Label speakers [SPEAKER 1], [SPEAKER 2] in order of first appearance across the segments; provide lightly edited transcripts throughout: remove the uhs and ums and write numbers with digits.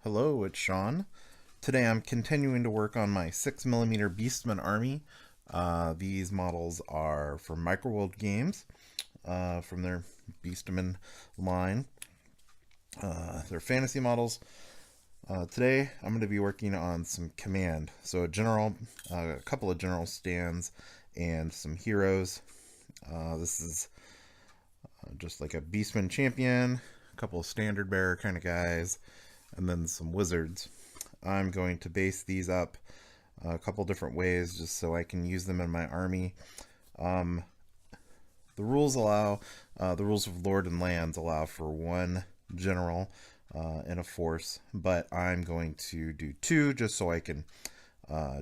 [SPEAKER 1] Hello, it's Sean. Today I'm continuing to work on my 6mm Beastmen army. These models are from Microworld Games, from their Beastmen line. They're fantasy models. Today I'm going to be working on some command. So a couple of general stands and some heroes. This is just like a Beastman champion, a couple of standard bearer kind of guys, and then some wizards. I'm going to base these up a couple different ways just so I can use them in my army. The rules of Lord and Lands allow for one general in a force, but I'm going to do two just so I can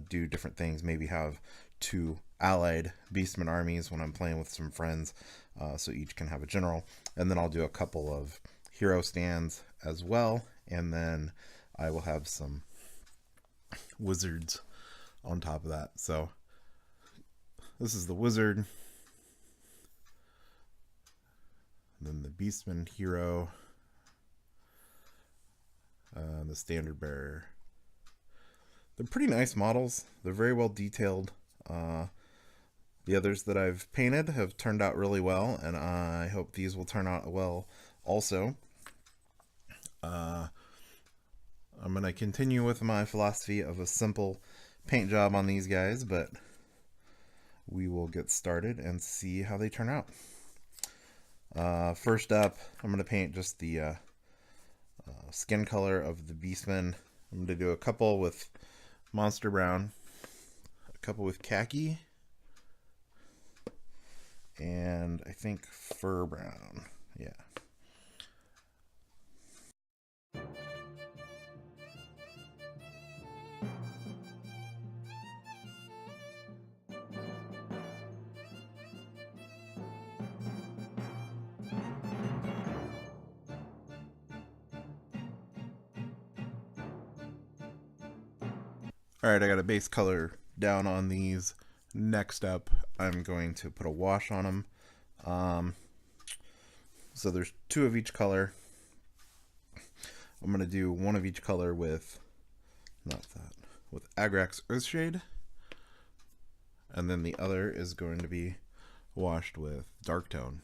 [SPEAKER 1] do different things, maybe have two allied Beastman armies when I'm playing with some friends, so each can have a general, and then I'll do a couple of hero stands as well, and then I will have some wizards on top of that. So this is the wizard, and then the Beastman hero, the standard bearer. They're pretty nice models. They're very well detailed. The others that I've painted have turned out really well, and I hope these will turn out well also. I'm going to continue with my philosophy of a simple paint job on these guys, but we will get started and see how they turn out. First up, I'm going to paint just the skin color of the Beastmen. I'm going to do a couple with Monster Brown, a couple with Khaki, and I think Fur Brown. Yeah. Alright, I got a base color down on these. Next up, I'm going to put a wash on them. So there's two of each color. I'm going to do one of each color with Agrax Earthshade. And then the other is going to be washed with Dark Tone.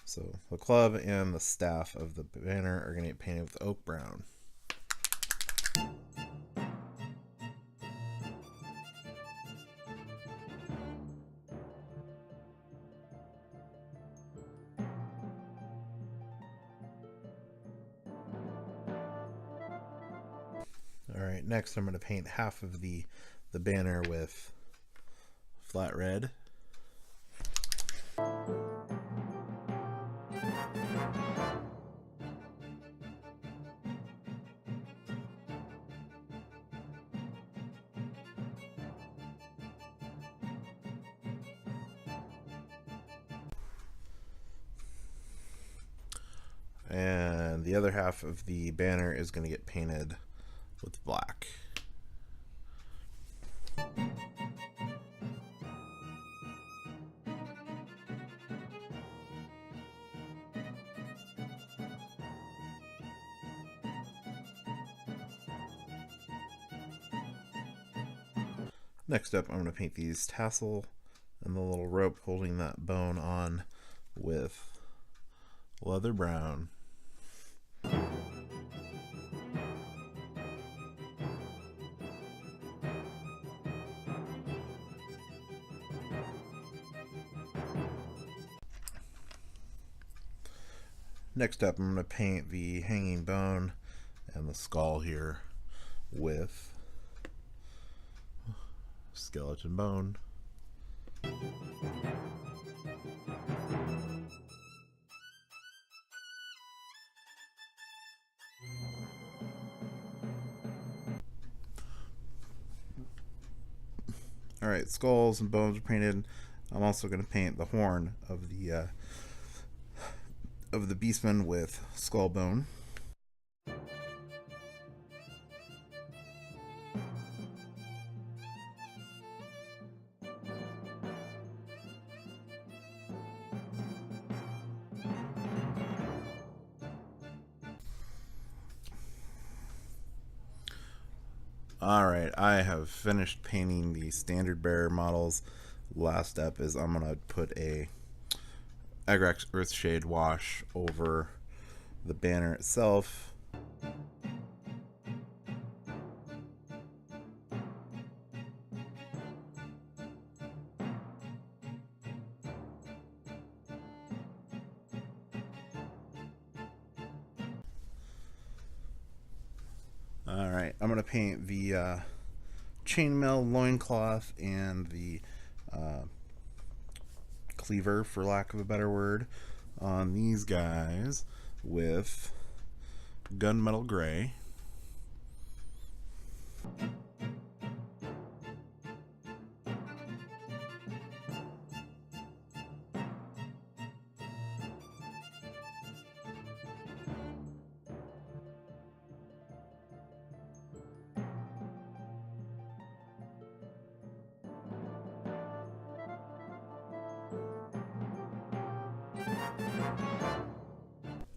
[SPEAKER 1] So the club and the staff of the banner are going to get painted with Oak Brown. Alright, next I'm going to paint half of the banner with flat red. And the other half of the banner is going to get painted with black. Next up, I'm going to paint these tassel and the little rope holding that bone on with leather brown. Next up, I'm going to paint the hanging bone and the skull here with skeleton bone. Alright, skulls and bones are painted. I'm also going to paint the horn of of the Beastmen with skull bone. Alright, I have finished painting the standard bearer models. Last step is I'm going to put a Agrax Earthshade wash over the banner itself. Alright, I'm going to paint the chainmail loincloth and the cleaver, for lack of a better word, on these guys with Gunmetal Grey.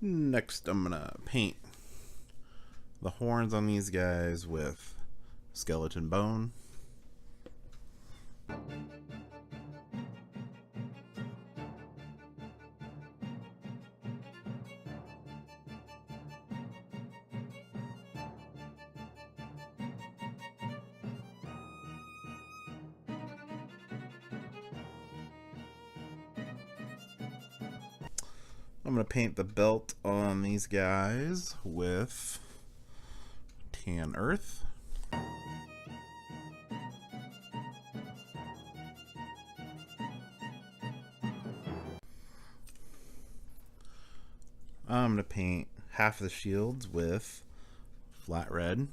[SPEAKER 1] Next, I'm gonna paint the horns on these guys with skeleton bone. I'm going to paint the belt on these guys with tan earth. I'm going to paint half of the shields with flat red.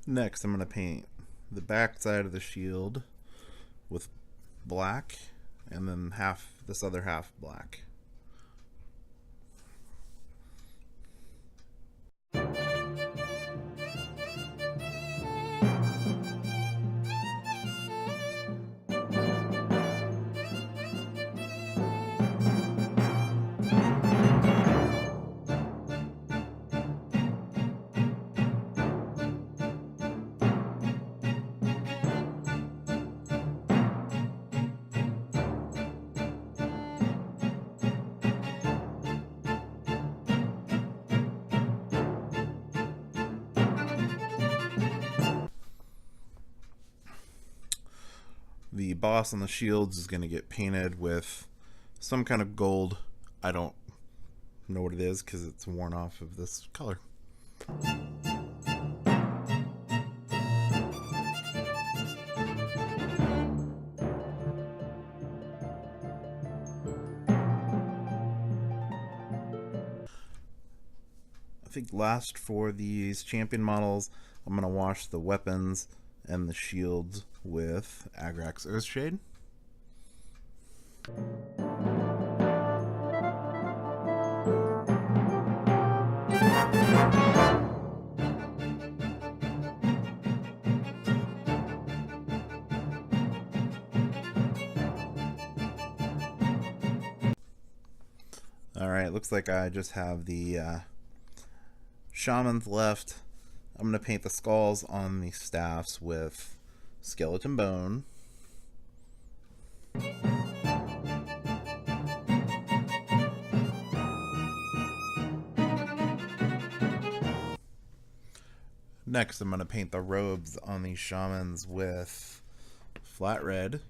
[SPEAKER 1] Next, I'm going to paint the back side of the shield with black, and then this other half black. The boss on the shields is going to get painted with some kind of gold. I don't know what it is because it's worn off of this color. I think last for these champion models, I'm going to wash the weapons and the shields with Agrax Earthshade. Alright, looks like I just have the shamans left. I'm going to paint the skulls on the staffs with skeleton bone. Next, I'm going to paint the robes on these shamans with flat red.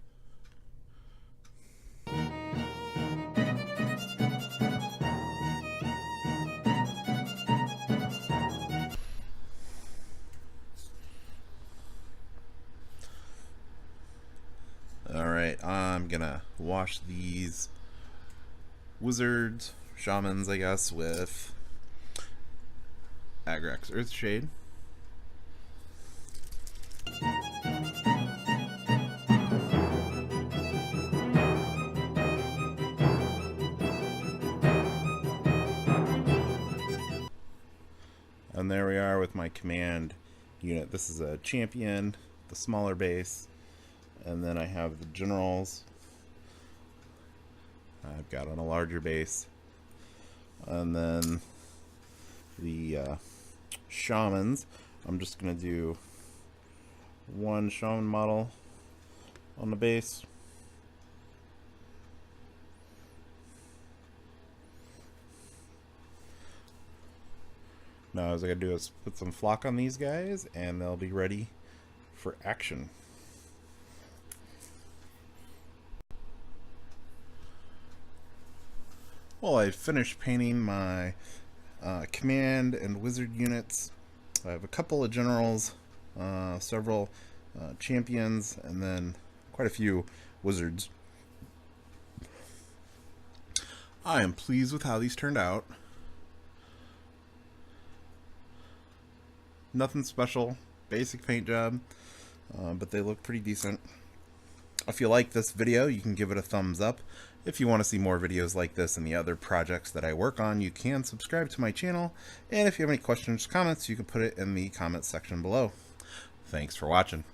[SPEAKER 1] Alright, I'm gonna wash these wizards, shamans, I guess, with Agrax Earthshade. And there we are with my command unit. This is a champion, the smaller base, and then I have the generals I've got on a larger base, and then the shamans. I'm just going to do one shaman model on the base. Now, all I gotta do is put some flock on these guys, and they'll be ready for action. Well, I finished painting my command and wizard units. I have a couple of generals, several champions, and then quite a few wizards. I am pleased with how these turned out. Nothing special, basic paint job, but they look pretty decent. If you like this video, you can give it a thumbs up. If you want to see more videos like this and the other projects that I work on, you can subscribe to my channel. And if you have any questions or comments, you can put it in the comments section below. Thanks for watching.